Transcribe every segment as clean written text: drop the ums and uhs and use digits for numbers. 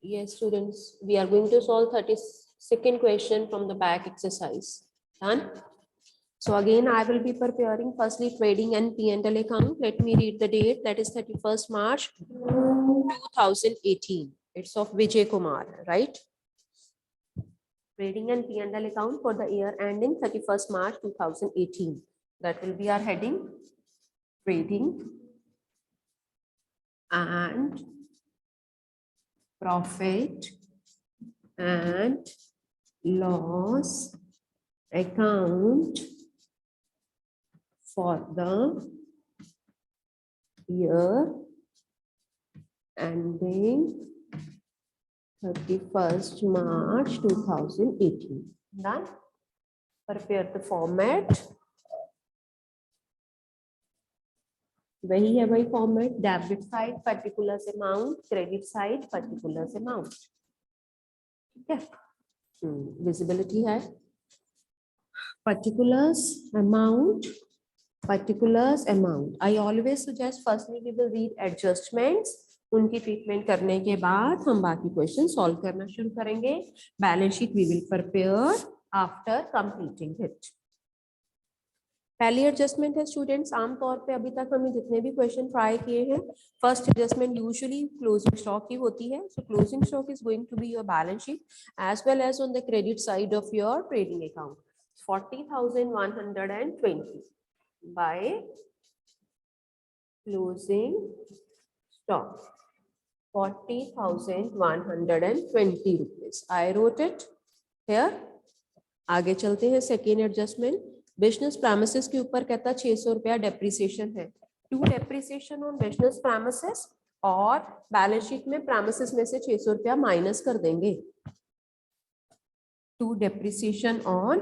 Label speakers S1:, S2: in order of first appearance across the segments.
S1: Yes, students, we are going to solve 32nd question from the back exercise. Done? So again, I will be preparing firstly trading and P&L account. Let me read the date. That is 31st March 2018. It's of Vijay Kumar, right? Trading and P&L account for the year ending 31st March 2018. That will be our heading. Trading and profit and loss account for the year ending 31st March 2018. Done? Prepare the format. वही है भाई format. Debit side particular amount, credit side particular amount. ठीक है. Visibility है. particulars amount. I always suggest firstly we will read adjustments. उनकी treatment करने के बाद हम बाकी क्वेश्चन सॉल्व करना शुरू करेंगे. Balance sheet we will prepare after completing it. पहली एडजस्टमेंट है स्टूडेंट्स, आमतौर पे अभी तक हमने जितने भी क्वेश्चन ट्राई किए हैं, first adjustment usually closing stock की होती है. So closing stock is going to be your balance sheet as well as on the credit side of your trading account. 40,120 by closing stock. 40,120 rupees. I wrote it here. आगे चलते हैं. Second adjustment, business premises के ऊपर कहता 600 रुपया depreciation है. To depreciation on business premises और balance sheet में प्रेमिसेस में से 600 रुपया माइनस कर देंगे. टू डेप्रिसिएशन ऑन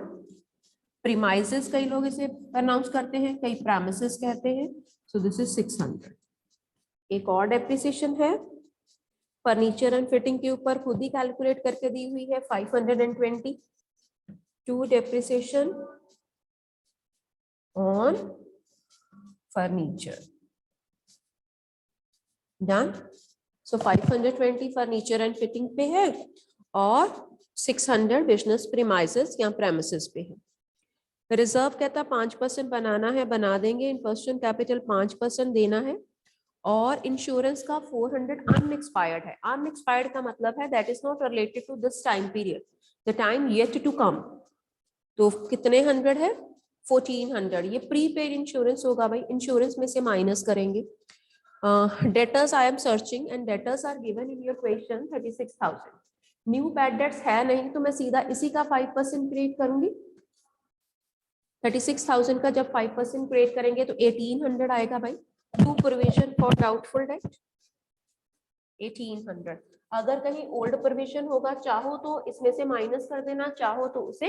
S1: प्रीमाइसेस कई लोग इसे अनाउंस करते हैं, कई प्रेमिसेस कहते हैं. So this is 600. एक और डेप्रिसिएशन है फर्नीचर एंड फिटिंग के ऊपर, खुद ही कैलकुलेट करके दी हुई है 520. To depreciation on furniture. Done. So 520 furniture and fitting पे है और 600 बिजनेस प्रीमाइसेस या प्रेमिसेस पे है. रिजर्व कहता 5% बनाना है, बना देंगे. इन्वेस्टमेंट कैपिटल 5% देना है और इंश्योरेंस का 400 अनएक्सपायर्ड है. अनएक्सपायर्ड का मतलब है that is not related to this time period, the time yet to come. तो कितने 100 है? 1400. ये प्रीपेड इंश्योरेंस होगा भाई, इंश्योरेंस में से माइनस करेंगे. Debtors I am searching and debtors are given in your question 36,000. New bad debts है नहीं तो मैं सीधा इसी का 5% क्रिएट करूंगी. 36,000 का जब 5% क्रिएट करेंगे तो 1800 आएगा भाई. To provision for doubtful debt 1800. अगर कहीं ओल्ड प्रोविजन होगा, चाहो तो इसमें से माइनस कर देना, चाहो तो उसे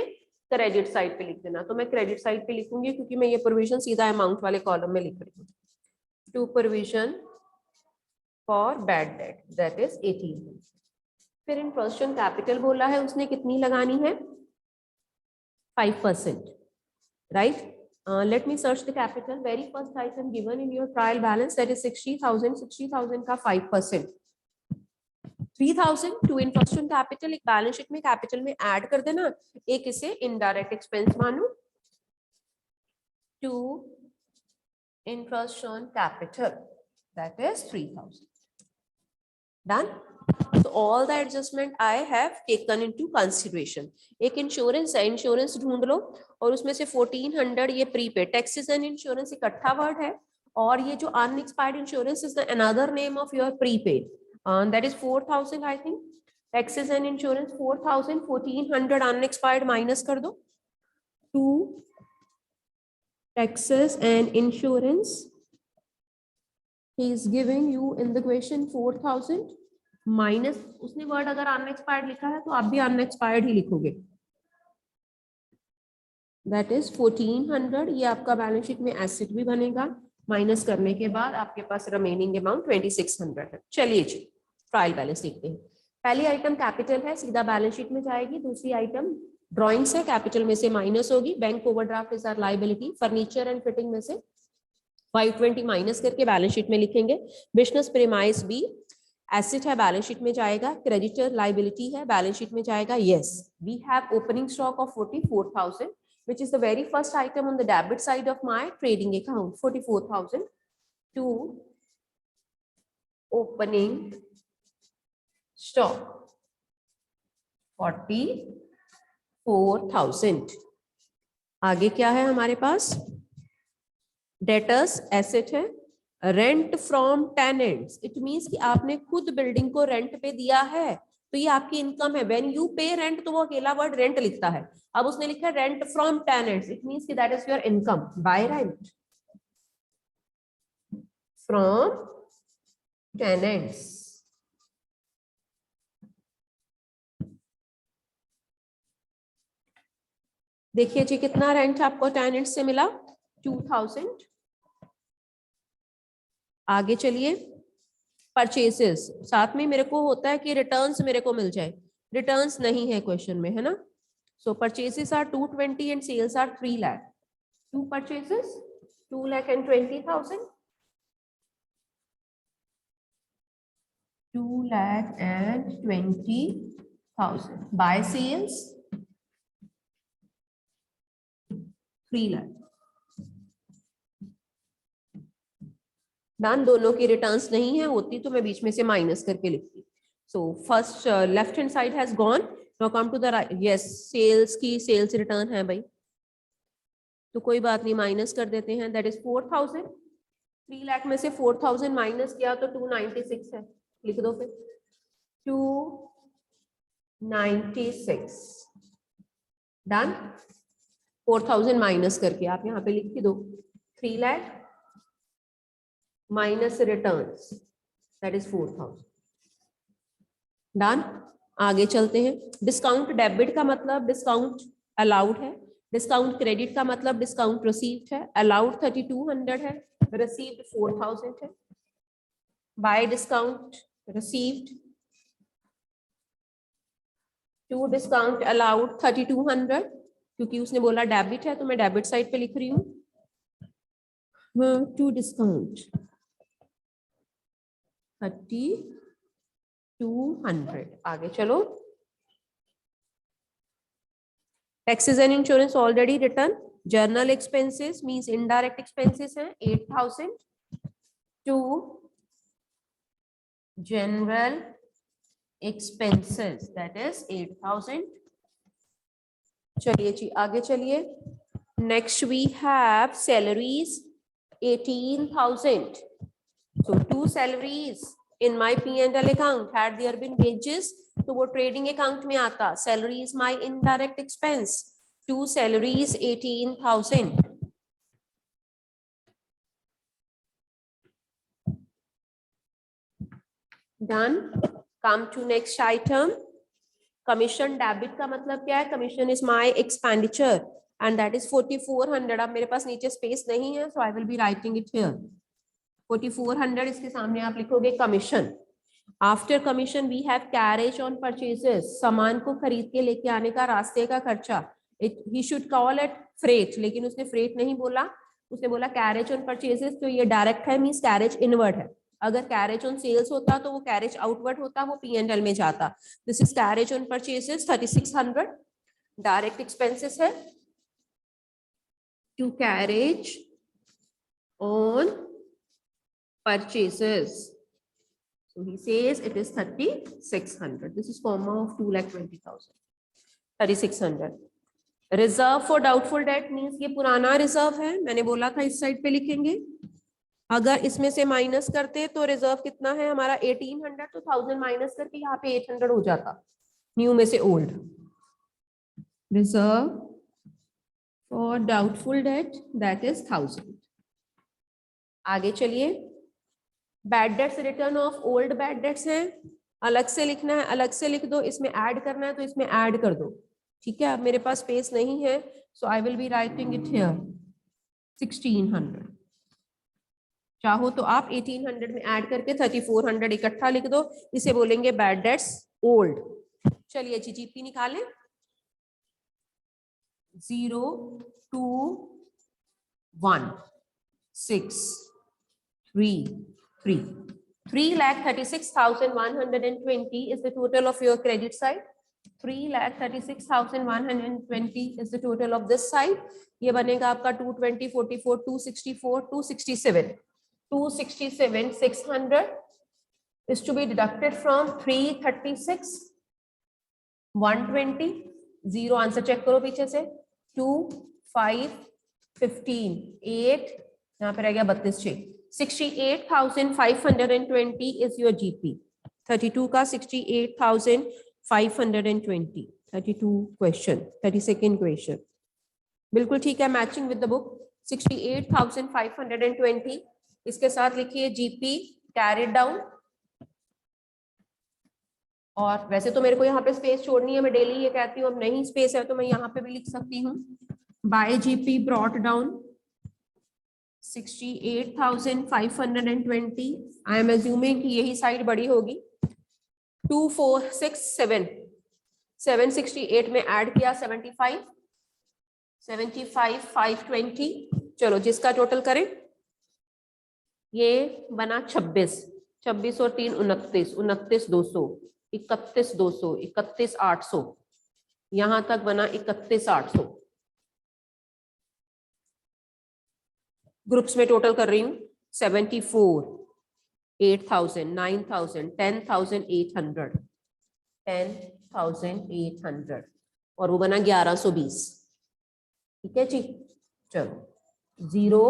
S1: क्रेडिट साइड पे लिख देना. तो मैं क्रेडिट साइड पे लिखूंगी क्योंकि मैं ये प्रोविजन सीधा अमाउंट वाले कॉलम में लिख रही हूँ. To provision for bad debt that is 1800. फिर इन क्वेश्चन कैपिटल बोला है, उसने कितनी लगानी है? 5%. right? Let me search the capital. Very first item given in your trial balance, that is 60,000. 60,000 का 5%. 3,000 टू इन्वेस्टमेंट कैपिटल. एक बैलेंस शीट में कैपिटल में ऐड कर देना, एक इसे इनडायरेक्ट एक्सपेंस मानो. To investment capital that is 3,000. Done. So all the adjustment I have taken into consideration. एक इंश्योरेंस है, इंश्योरेंस ढूंढ लो और उसमें से 1400 ये प्रीपेड. टैक्सेस एंड इंश्योरेंस इकट्ठा वर्ड है और ये जो unexpired insurance is the another name of your prepaid. That is 4,000 I think. Taxes and insurance 4,000. 1400 unexpired minus कर दो. To taxes and insurance he is giving you in the question 4,000 minus, उसने word अगर unexpired लिखा है तो आप भी unexpired ही लिखोगे. That is 1400. ये आपका बैलेंस शीट में एसेट भी बनेगा. माइनस करने के बाद आपके पास रिमेनिंग अमाउंट 2600 है. चलिए जी ट्रायल बैलेंस देखते हैं. पहली आइटम कैपिटल है, सीधा बैलेंस शीट में जाएगी. दूसरी आइटम ड्रॉइंग्स है, कैपिटल में से माइनस होगी. Bank overdraft is our liability. Furniture and fitting में से 520 माइनस करके बैलेंस शीट में लिखेंगे. बिजनेस प्रीमाइस भी एसेट है बैलेंस शीट में जाएगा, क्रेडिटर लाइबिलिटी है बैलेंस शीट में जाएगा, yes we have opening stock of 44,000 which is the very first item on the debit side of my trading account. 44,000 to opening stock 44,000. आगे क्या है हमारे पास, डेटर्स एसेट है, rent from tenants, it means कि आपने खुद बिल्डिंग को rent पे दिया है तो ये आपकी इनकम है. व्हेन यू पे रेंट तो वो अकेला वर्ड रेंट लिखता है, अब उसने लिखा है rent from tenants, it means कि that is your income by rent from tenants. देखिए जी कितना रेंट आपको टेनेंट से मिला, 2,000. आगे चलिए, परचेसेस, साथ में मेरे को होता है कि रिटर्न्स मेरे को मिल जाए, रिटर्न्स नहीं है क्वेश्चन में, है ना. So purchases are 220 and sales are 3 lakh. To purchases 2,20,000, 2,20,000 by sales 3 lakh. Done. दोनों की रिटर्न्स नहीं है, होती तो मैं बीच में से माइनस करके लिखती. So first left hand side has gone, now come to the right. Yes sales की सेल्स रिटर्न है भाई, तो कोई बात नहीं माइनस कर देते हैं, दैट इज 4,000. 3 लाख में से 4,000 माइनस किया तो 296 है, लिख दो फिर 296. डन. 4,000 माइनस करके आप यहाँ पे लिख दो 3 lakh minus returns, that is 4,000. Done. आगे चलते हैं. डिस्काउंट डेबिट का मतलब डिस्काउंट अलाउड है, डिस्काउंट क्रेडिट का मतलब डिस्काउंट रिसीव्ड है. अलाउड 3,200 है, रिसीव्ड 4,000 है. By discount received to discount allowed 3,200, क्योंकि उसने बोला डेबिट है तो मैं डेबिट साइड पे लिख रही हूँ. To discount 3,200. आगे चलो. Taxes and insurance already return. Journal expenses means indirect expenses हैं 8,000 to general expenses, that is 8,000. चलिए जी आगे चलिए. Next we have salaries 18,000. so two salaries in my P&L account had there been wages तो वो trading account में आता. Salary is my indirect expense. To salaries 18,000. Done. Come to next item. Commission debit का मतलब क्या है, commission is my expenditure and that is 4,400. अब मेरे पास नीचे स्पेस नहीं है, so I will be writing it here 4,400. इसके सामने आप लिखोगे commission. After commission we have carriage on purchases, सामान को खरीद के लेके आने का रास्ते का खर्चा. He should call it freight, लेकिन उसने फ्रेट नहीं बोला, उसने बोला कैरेज ऑन परचेजेस. तो ये डायरेक्ट है, मींस कैरेज इनवर्ड है. अगर कैरेज ऑन सेल्स होता तो वो कैरेज आउटवर्ड होता, वो P&L में जाता. This is carriage on purchases 3,600. Direct expenses है to carriage on purchases. So he says it is 3,600. This is comma of 2,20,000. 3,600. Reserve for doubtful debt means ये पुराना रिजर्व है, मैंने बोला था इस साइड पे लिखेंगे. अगर इसमें से माइनस करते तो रिजर्व कितना है हमारा 1,800, तो 1,000 माइनस करके यहाँ पे 800 हो जाता. न्यू में से old. Reserve for doubtful date that is 1,000. आगे चलिए. Bad debts return of old bad debts हैं, अलग से लिखना है, अलग से लिख दो. इसमें ऐड करना है तो इसमें ऐड कर दो. ठीक है. अब मेरे पास स्पेस नहीं है, so I will be writing it here 1,600. चाहो तो आप 1,800 में ऐड करके 3,400 इकट्ठा लिख दो. इसे बोलेंगे बैड डेट्स ओल्ड. चलिए जी जीपी निकालें. 0 2 1 6 3 3 3,36,120 is the total of your credit side. 3,36,120 is the total of this side. ये बनेगा आपका 220, 44, 264, 267. 267, 600 is to be deducted from 336, 120. 0 answer check करो पीछे से. 2, 5, 15, 8. यहाँ पे रह गया 32, 6. 68,520 is your GP. 32 का 68,520. 32 question, 32nd question. बिल्कुल ठीक है, मैचिंग विद द बुक. 68,520. इसके साथ लिखिए GP कैरिड डाउन. और वैसे तो मेरे को यहाँ पे स्पेस छोड़नी है, मैं डेली ये कहती हूँ. अब नहीं स्पेस है तो मैं यहाँ पे भी लिख सकती हूँ. By GP brought down 68,520. I am assuming कि यही साइड बड़ी होगी. 2, 4, 6, 7. 768 में ऐड किया 75. 75, 520. चलो जिसका टोटल करें. ये बना 26. 26 और 3 29. 29,200. 31,200. 31,800. यहां तक बना 31,800. ग्रुप्स में टोटल कर रही हूं. 74, 8,000, 9,000, 10,800. 10,800 और वो बना 1120. ठीक है जी. चलो 0,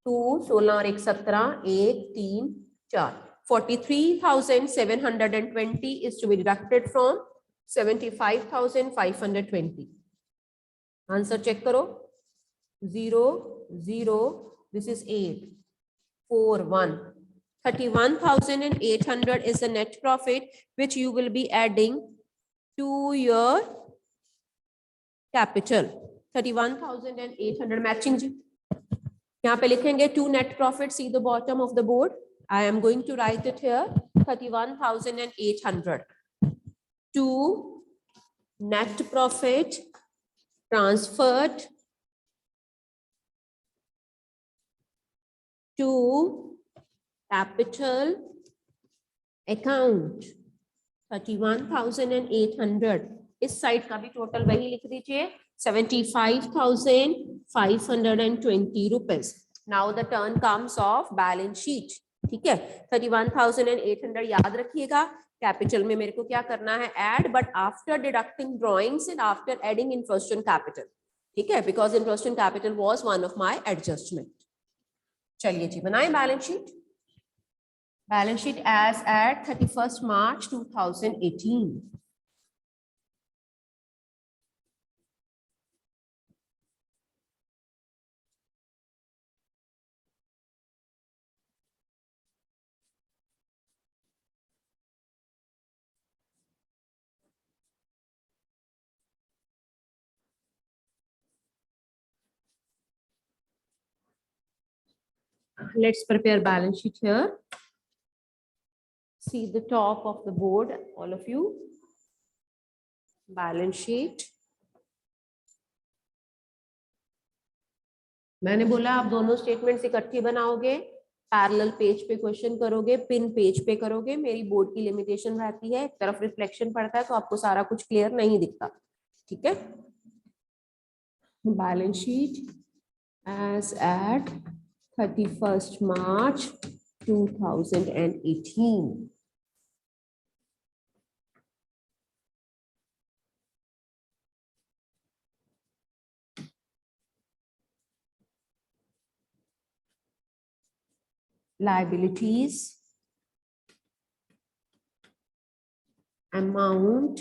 S1: 2, 16 और 1, 17, 1, 3, 4. 43,720 is to be deducted from 75,520. Answer check करो. 0, 0. This is 8, 4, 1. 31,800 is the net profit which you will be adding to your capital. 31,800 matching जी. यहाँ पे लिखेंगे to net profit. See the bottom of the board. I am going to write it here. 31,800 to net profit transferred to capital account. 31,800. इस side का भी total वही लिख दीजिए. 75,520 rupees. Now the turn comes of balance sheet. ठीक है. 31,800 याद रखिएगा. कैपिटल में मेरे को क्या करना है, add, but after deducting drawings and after adding interest on capital. ठीक है, because interest on capital was one of my adjustment. चलिए जी बनाएं balance sheet. Balance sheet as at 31st March 2018. Let's prepare balance sheet here. See the top of the board, all of you. Balance sheet. मैंने बोला आप दोनों statements इकट्ठी बनाओगे, parallel page पे क्वेश्चन करोगे, पिन पेज पे करोगे. मेरी बोर्ड की लिमिटेशन रहती है, एक तरफ रिफ्लेक्शन पड़ता है तो आपको सारा कुछ क्लियर नहीं दिखता. ठीक है. Balance sheet as at 31st March 2018. Liabilities, amount,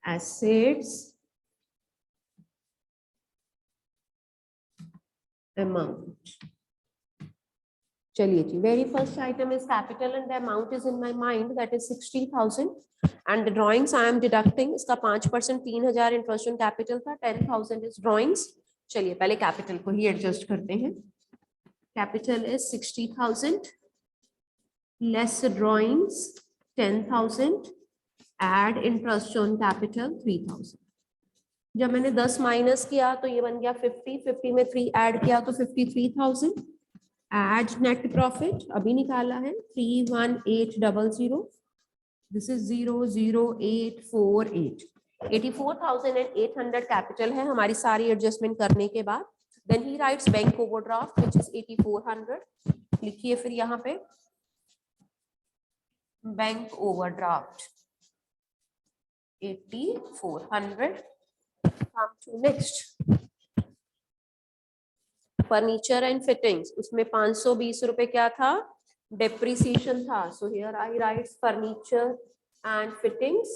S1: assets, amount. चलिए जी. Very first item is capital and the amount is in my mind, that is 60,000 and the drawings I am deducting. इसका 5% 3,000 interest on capital था. 10,000 is drawings. चलिए पहले capital को ही adjust करते हैं. Capital is 60,000 less drawings 10,000 add interest on capital 3,000. जब मैंने 10 minus किया तो ये बन गया 50. 50 में 3 ऐड किया तो 53,000. एड नेट प्रॉफिट अभी निकाला है 31800, दिस इज 00848, 84,800 कैपिटल है हमारी सारी एडजस्टमेंट करने के बाद। Then he writes bank overdraft which is 8400, लिखिए फिर यहाँ पे bank overdraft 8400। come to next, furniture and fittings, उसमें 520 रुपए क्या था, डेप्रिसिएशन था। So here I write furniture and fittings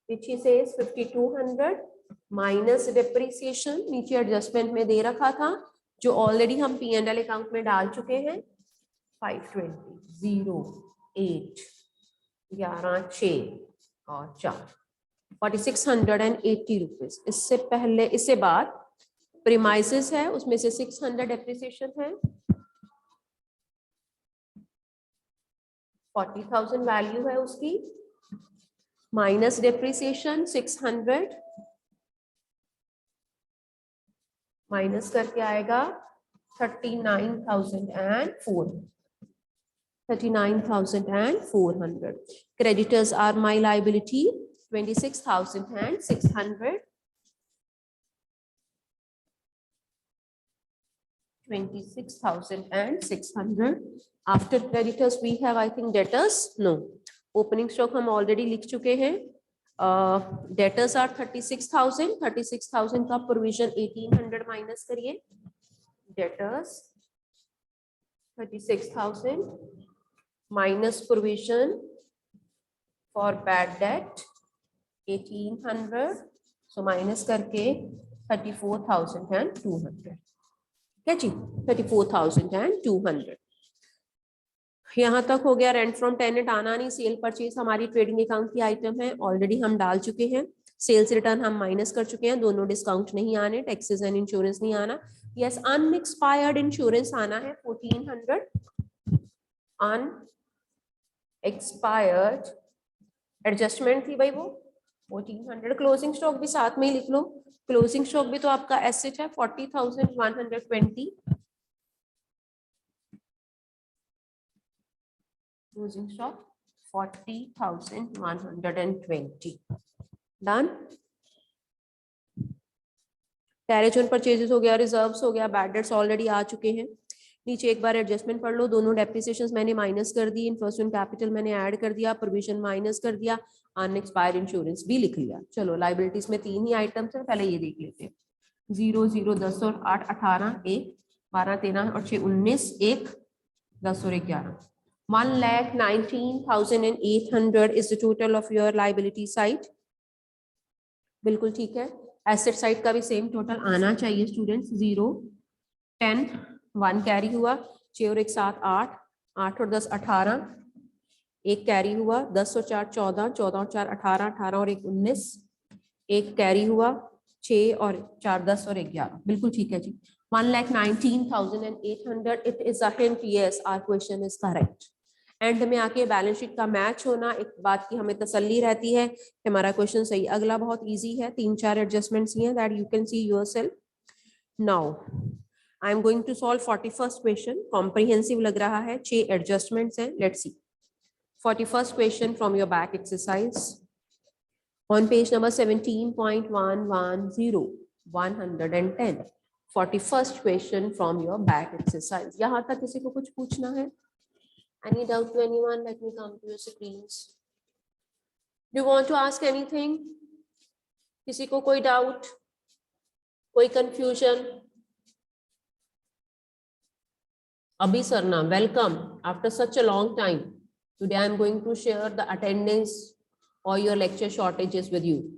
S1: which he says 5200 minus depreciation, नीचे एडजस्टमेंट में दे रखा था जो ऑलरेडी हम P&L अकाउंट में डाल चुके हैं 520, 08, 11, 6 और 4, 4680 रुपीज। इससे पहले, इससे बाद प्रीमाइसेस है, उसमें से 600 डेप्रिसिएशन है, 40,000 वैल्यू है उसकी, माइनस डेप्रिसिएशन 600, माइनस करके आएगा 39,400। Creditors are my liability 26,600, 26,600। After creditors we have I think debtors, no, opening stock हम ऑलरेडी लिख चुके हैं। डेटर्स आर 36,000, 36,000 का प्रोविजन 1800 माइनस करिए, debtors 36,000 minus provision for bad debt 1800, so minus करके 34,200, क्या जी, 34,200। यहाँ तक हो गया। रेंट फ्रॉम टेनेंट आना नहीं, सेल परचेज हमारी ट्रेडिंग अकाउंट की आइटम है, ऑलरेडी हम डाल चुके हैं। सेल्स रिटर्न हम माइनस कर चुके हैं, दोनों डिस्काउंट नहीं आने, टैक्सेस एंड इंश्योरेंस नहीं आना। यस, अनएक्सपायर्ड इंश्योरेंस आना है 1400, अनएक्सपायर्ड एडजस्टमेंट थी भाई वो 1400। क्लोजिंग स्टॉक भी साथ में ही लिख लो, क्लोजिंग स्टॉक भी तो आपका एसेट है 40,120, closing stock 40,120, done. Carriage on purchases हो गया, रिजर्व्स हो गया, बैड डेट्स ऑलरेडी आ चुके हैं। नीचे एक बार एडजस्टमेंट पढ़ लो, दोनों डेप्रिसिएशंस मैंने माइनस कर दी, इन्वेस्टमेंट कैपिटल मैंने ऐड कर दिया, प्रोविजन माइनस कर दिया, अनएक्सपायर्ड इंश्योरेंस भी लिख लिया। चलो लाइबिलिटीज में 3 ही आइटम्स हैं, पहले ये देख लेते हैं। 0, 0, 10 और 8, 18, 1, 12, 13 और 6, 19, 1, 10 और 11, 1,19,800 is the total of your liability side। बिल्कुल ठीक है। एसेट साइड का भी सेम टोटल आना चाहिए स्टूडेंट्स। 0, 10, 1 कैरी हुआ, 6 और 1 7, 8, 8 और 10 18, 1 कैरी हुआ, 10 और 4 14, 14 और 4 18, 18 और 1 19, 1 कैरी हुआ, 6 और 4 10 और 1 11, बिल्कुल ठीक है जी। 1,19,800, it is a hint, yes our question is correct. End में आके बैलेंस शीट का मैच होना, एक बात की हमें तसल्ली रहती है कि हमारा क्वेश्चन सही। अगला बहुत इजी है, 3-4 एडजस्टमेंट्स ही हैं that you can see yourself. Now I am going to solve 41st question, comprehensive लग रहा है, 6 एडजस्टमेंट्स हैं, let's see. 41st question from your back exercise on page number 17.110, 110, 41st question from your back exercise. यहाँ तक किसी को कुछ पूछना है? Any doubt to anyone? Let me come to your screens. Do you want to ask anything? किसी को कोई doubt, कोई confusion? Abhi Sarna, welcome after such a long time. Today I am going to share the attendance or your lecture shortages with you.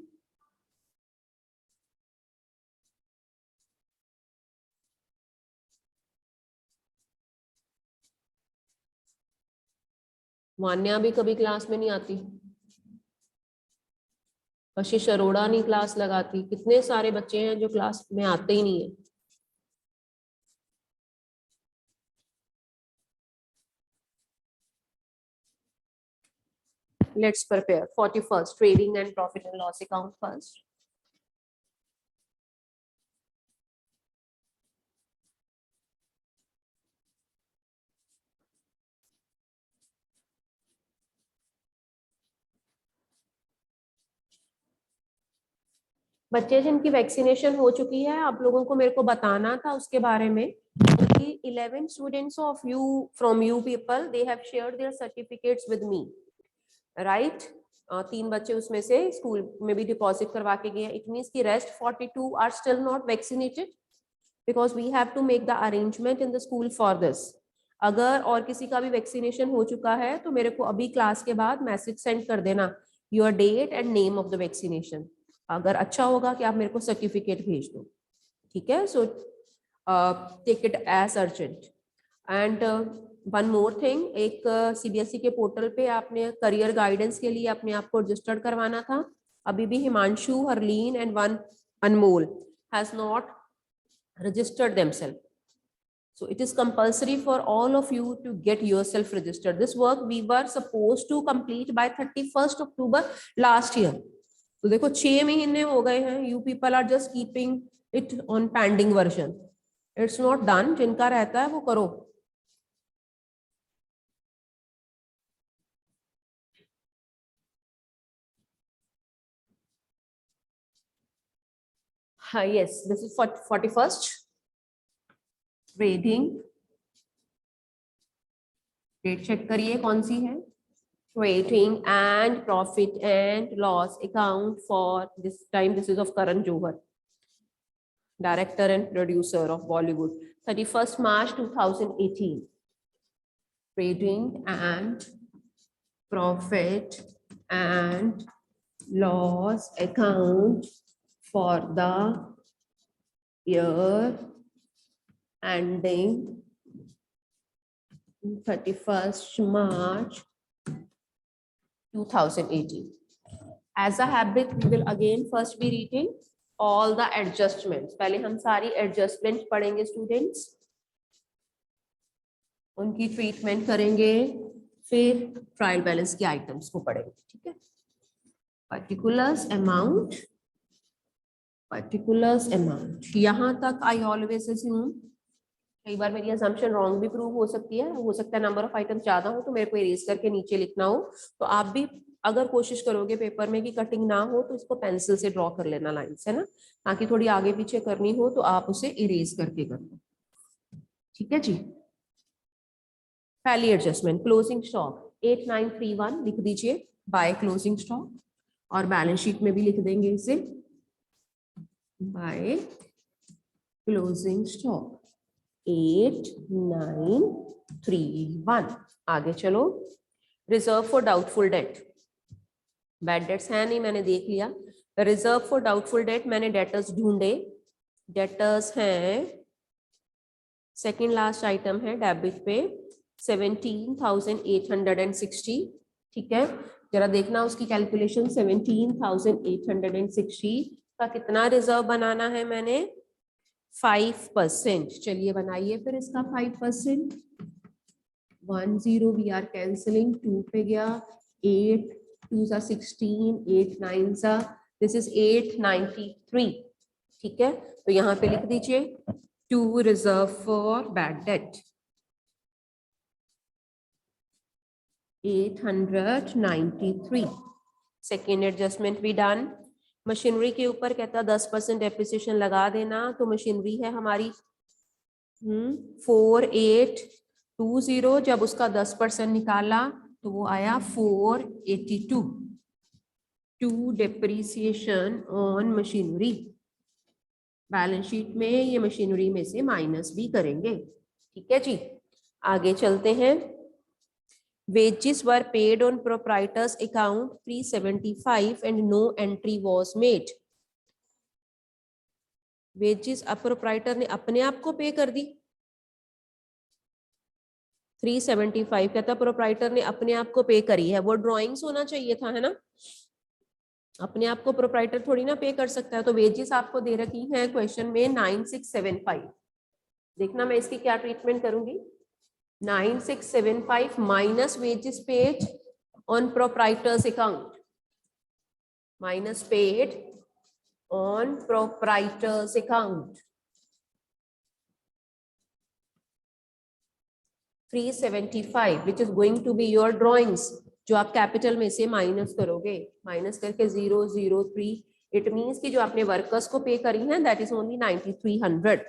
S1: मान्या भी कभी class में नहीं आती, कशिश अरोड़ा नहीं क्लास लगाती, कितने सारे बच्चे हैं जो क्लास में आते ही नहीं है। Let's prepare 41st trading and profit and loss account first. बच्चे जिनकी वैक्सीनेशन हो चुकी है, आप लोगों को मेरे को बताना था उसके बारे में कि 11 students of you from you people they have shared their certificates with me, right. 3 बच्चे उसमें से स्कूल में भी डिपॉजिट करवा के गए। इट मीन्स की rest 42 are still not vaccinated because we have to make the arrangement in the school for this. अगर और किसी का भी वैक्सीनेशन हो चुका है तो मेरे को अभी क्लास के बाद मैसेज सेंड कर देना, your date and name of the vaccination. अगर अच्छा होगा कि आप मेरे को सर्टिफिकेट भेज दो, ठीक है। So take it as urgent. And one more thing, एक सीबीएसई के पोर्टल पे आपने करियर गाइडेंस के लिए अपने आप को रजिस्टर्ड करवाना था। अभी भी Himanshu, Harleen and one Anmol has not registered themselves. So it is compulsory for all of you to get yourself registered. This work we were supposed to complete by 31st October last year. तो देखो 6 महीने हो गए हैं. You people are just keeping it on pending version. It's not done. जिनका रहता है वो करो. Yes, this is for 41st. Trading. Date check करिए कौन सी है. Trading and profit and loss account for this time. This is of Karan Johar, director and producer of Bollywood. 31st March 2018. Trading and profit and loss account for the year ending 31st March 2018. As a habit, we will again first be reading all the adjustments. पहले हम सारी adjustments पढ़ेंगे students, उनकी treatment करेंगे, फिर trial balance के items को पढ़ेंगे, ठीक है. particulars amount यहाँ तक I always assume. कई बार मेरी assumption wrong भी प्रूव हो सकती है, हो सकता है नंबर ऑफ आइटम्स ज्यादा हो तो मेरे को इरेज करके नीचे लिखना हो. तो आप भी अगर कोशिश करोगे पेपर में कि कटिंग ना हो तो इसको पेंसिल से ड्रॉ कर लेना लाइंस, है ना, ताकि थोड़ी आगे पीछे करनी हो तो आप उसे इरेज करके कर लो, ठीक है जी. पहली एडजस्टमेंट, क्लोजिंग स्टॉक 8931 लिख दीजिए बाय क्लोजिंग स्टॉक, और बैलेंस शीट में भी लिख देंगे इसे बाय क्लोजिंग स्टॉक 8931. आगे चलो. Reserve for doubtful date. Bad debts है नहीं, मैंने देख लिया. रिजर्व फॉर डाउटफुल डेट मैंने डेटर्स ढूंढे. डेटर्स हैं, सेकंड लास्ट आइटम है डेबिट पे 17,860, ठीक है. जरा देखना उसकी कैलकुलेशन. 17,860 का कितना रिजर्व बनाना है मैंने? 5%. चलिए बनाइए फिर इसका 5%. 10 वी आर कैंसिलिंग, 2 पे गया, 8 2 सा 16, 8 9 सा, दिस इज 893, ठीक है. तो यहाँ पे लिख दीजिए to reserve for bad debt 893. Second adjustment भी डन. मशीनरी के ऊपर कहता 10% डेप्रिसिएशन लगा देना. तो मशीनरी है हमारी 4820. जब उसका 10% निकाला तो वो आया 482. To depreciation on machinery. Balance sheet में ये मशीनरी में से माइनस भी करेंगे, ठीक है जी. आगे चलते हैं. Wages were paid on proprietor's account 375 and no entry was made. Wages अब proprietor ने अपने आप को पे कर दी. 375 कहता proprietor ने अपने आप को पे करी है. वो ड्रॉइंग्स होना चाहिए था, है ना. अपने आप को proprietor थोड़ी ना पे कर सकता है. तो wages आपको दे रखी हैं क्वेश्चन में 9675. देखना मैं इसकी क्या ट्रीटमेंट करूंगी. 9675 minus wages paid on proprietor's account. Minus paid on proprietor's account. 375 which is going to be your drawings, जो आप कैपिटल में से माइनस करोगे. माइनस करके 003 इट मीन्स कि जो आपने वर्कर्स को पे करी है दैट इज ओनली 9300.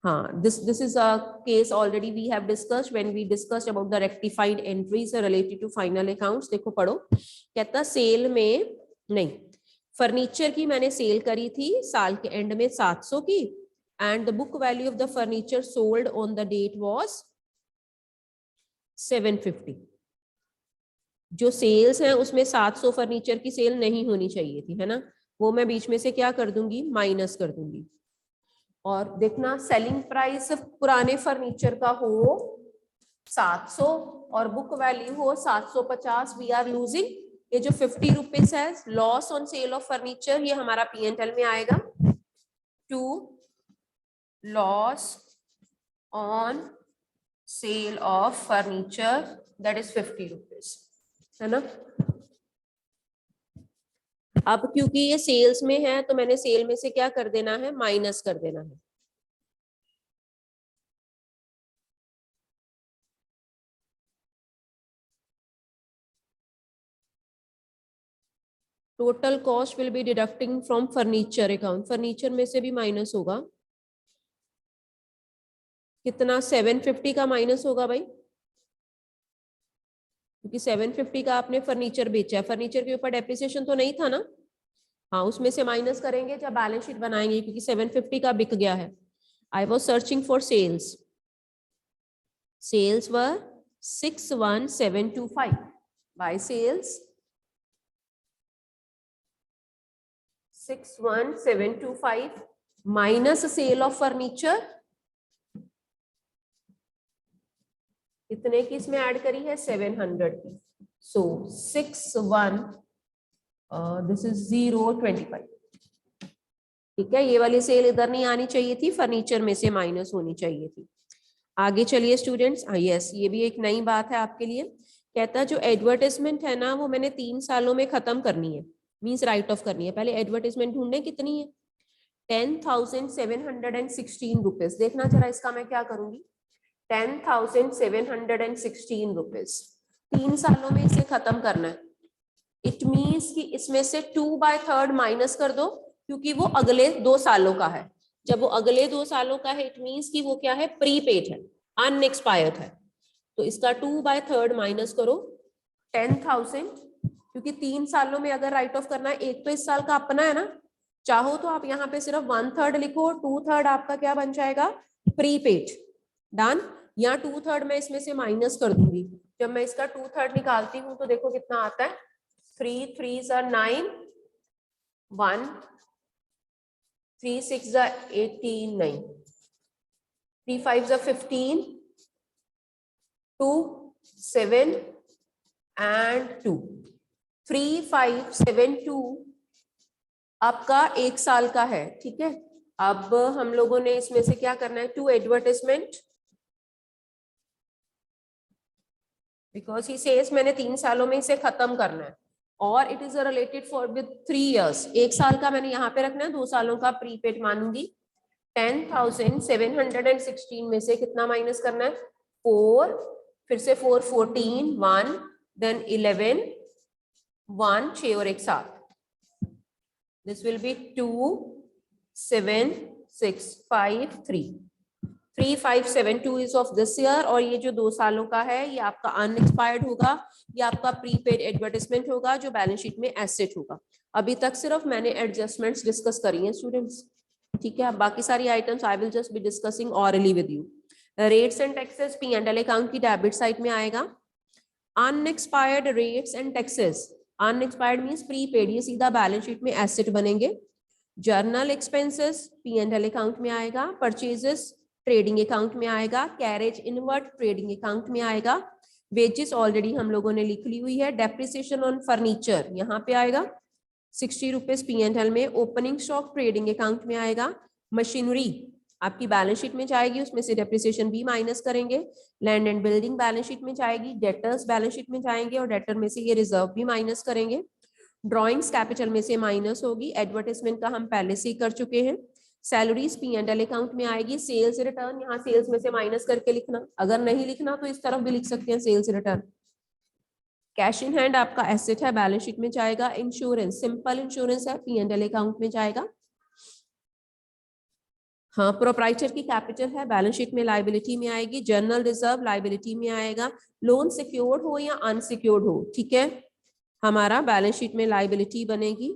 S1: हाँ, this is a case already we have discussed when we discussed about the rectified entries related to final accounts. देखो पढ़ो, कहता सेल में नहीं, फर्नीचर की मैंने सेल करी थी साल के एंड में 700 की, and the book value of the furniture sold on the date was 750. जो सेल्स हैं उसमें 700 फर्नीचर की सेल नहीं होनी चाहिए थी, है ना, वो मैं बीच में से क्या कर दूंगी, माइनस कर दूंगी. और देखना सेलिंग प्राइस पुराने फर्नीचर का हो 700 और बुक वैल्यू हो 750, वी आर लूजिंग. ये जो 50 रुपीज है loss on sale of furniture, ये हमारा P&L में आएगा. To loss on sale of furniture that is 50 rupees, है ना. अब क्योंकि ये सेल्स में है तो मैंने सेल में से क्या कर देना है, माइनस कर देना है. Total cost will be deducting from furniture account. Furniture में से भी माइनस होगा. कितना, 750 का माइनस होगा भाई, क्योंकि 750 का आपने फर्नीचर बेचा है. फर्नीचर के ऊपर डेप्रिसिएशन तो नहीं था ना. हाँ, उसमें से माइनस करेंगे जब बैलेंस शीट बनाएंगे, क्योंकि 750 का बिक गया है. I was searching for sales. Sales were 61725. By sales 61725 minus sale of furniture कितने की इसमें ऐड करी है, 700 की. So 61 this is 025. ठीक है, ये वाली सेल इधर नहीं आनी चाहिए थी, फर्नीचर में से माइनस होनी चाहिए थी. आगे चलिए स्टूडेंट्स. यस, ये भी एक नई बात है आपके लिए. कहता जो एडवर्टाइजमेंट है ना वो मैंने 3 सालों में खत्म करनी है, मींस राइट ऑफ करनी है. पहले एडवर्टाइजमेंट ढूंढने कितनी है, 10,716 रुपीज. देखना जरा इसका मैं क्या करूंगी, 10,716 रुपीज 3 सालों में इसे खत्म करना है. इट मीन्स कि इसमें से 2/3 माइनस कर दो, क्योंकि वो अगले 2 सालों का है. जब वो अगले 2 सालों का है इट मीन्स कि वो क्या है, प्रीपेड है, अनएक्सपायर्ड है. तो इसका 2/3 माइनस करो 10,000, क्योंकि 3 सालों में अगर राइट ऑफ करना है, एक तो इस साल का अपना है ना, चाहो तो आप यहाँ पे सिर्फ 1/3 लिखो, 2/3 आपका क्या बन जाएगा, प्रीपेड. डन. यहाँ 2/3 मैं इसमें से माइनस कर दूंगी. जब मैं इसका 2/3 निकालती हूँ तो देखो कितना आता है, 3 3s are 9, 1 3 6 are 18, 9 3 5s are 15, 2 7 and 2 3572 आपका 1 साल का है. ठीक है, अब हम लोगों ने इसमें से क्या करना है, 2 एडवर्टाइजमेंट, बिकॉज ही सेज मैंने 3 सालों में इसे खत्म करना है, और it is related for with 3 years. 1 साल का मैंने यहाँ पे रखना है, 2 सालों का प्रीपेड मानूंगी. 10,716 में से कितना माइनस करना है, 4, फिर से 4 14 1 देन 11 1 6 और 1 7. This will be 2 7 6 5 3. 3572 is of this year, और ये जो 2 सालों का है ये आपका अनएक्सपायर्ड होगा, ये आपका प्रीपेड एडवर्टाइजमेंट होगा जो बैलेंस शीट में एसेट होगा. अभी तक सिर्फ मैंने एडजस्टमेंट्स डिस्कस करी हैं स्टूडेंट्स. ठीक है, बाकी सारी items I will just be discussing hourly with you. Rates and taxes P&L account की डेबिट साइड में आएगा. Unexpired rates and taxes, unexpired means prepaid, ये सीधा बैलेंस शीट में एसेट बनेंगे. जर्नल एक्सपेंसेस P&L अकाउंट में आएगा. परचेजेस ट्रेडिंग अकाउंट में आएगा. कैरेज इनवर्ट ट्रेडिंग अकाउंट में आएगा. वेजेस ऑलरेडी हम लोगों ने लिख ली हुई है. डेप्रिसिएशन ऑन फर्नीचर यहाँ पे आएगा 60 रुपीज P&L में. ओपनिंग स्टॉक ट्रेडिंग अकाउंट में आएगा. मशीनरी आपकी बैलेंस शीट में जाएगी, उसमें से डेप्रिसिएशन भी माइनस करेंगे. Land and building balance sheet में जाएगी. डेटर्स बैलेंस शीट में जाएंगे, और डेटर में से ये रिजर्व भी माइनस करेंगे. ड्रॉइंग्स कैपिटल में से माइनस होगी. एडवर्टाइजमेंट का हम पहले से ही कर चुके हैं. सैलरीज P&L अकाउंट में आएगी. सेल्स रिटर्न यहाँ सेल्स में से माइनस करके लिखना, अगर नहीं लिखना तो इस तरफ भी लिख सकते हैं sales return. Cash in hand आपका एसेट है, बैलेंस शीट में जाएगा। इंश्योरेंस सिंपल इंश्योरेंस है, P&L अकाउंट में जाएगा। हाँ, प्रोप्राइटर की कैपिटल है, बैलेंस शीट में लायबिलिटी में आएगी। जनरल रिजर्व लायबिलिटी में आएगा। लोन सिक्योर्ड हो या अनसिक्योर्ड हो, ठीक है, हमारा बैलेंस शीट में लायबिलिटी बनेगी।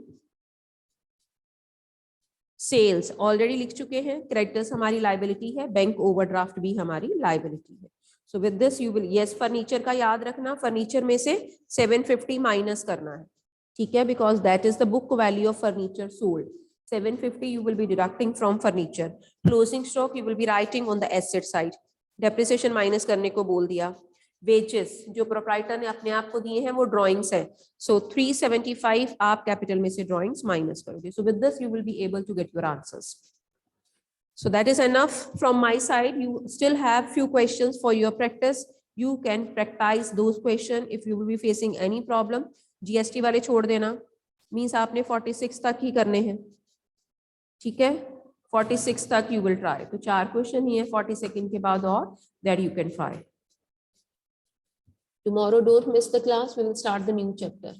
S1: सेल्स ऑलरेडी लिख चुके हैं, क्रेडिटर्स हमारी लायबिलिटी है, बैंक ओवरड्राफ्ट भी हमारी लायबिलिटी है। सो with this you will, yes furniture का याद रखना, फर्नीचर में से 750 माइनस करना है, ठीक है, because that is the book value of furniture sold. 750 you will be deducting from furniture. Closing stock you will be writing on the asset side. Depreciation minus करने को बोल दिया। वेजेस जो प्रोप्राइटर ने अपने आप को दिए हैं वो ड्राइंग्स है, सो 375 आप कैपिटल में से ड्राइंग्स माइनस करोगे। So with this you will be able to get your answers. So that is enough from my side. You still have few questions for your practice. You can practice those questions if you will be facing any problem. GST वाले छोड़ देना, means आपने 46 तक ही करने हैं, ठीक है, 46 तक you will try. तो 4 क्वेश्चन ही है 42 के बाद और that you can try. Tomorrow don't miss the class, we will start the new chapter.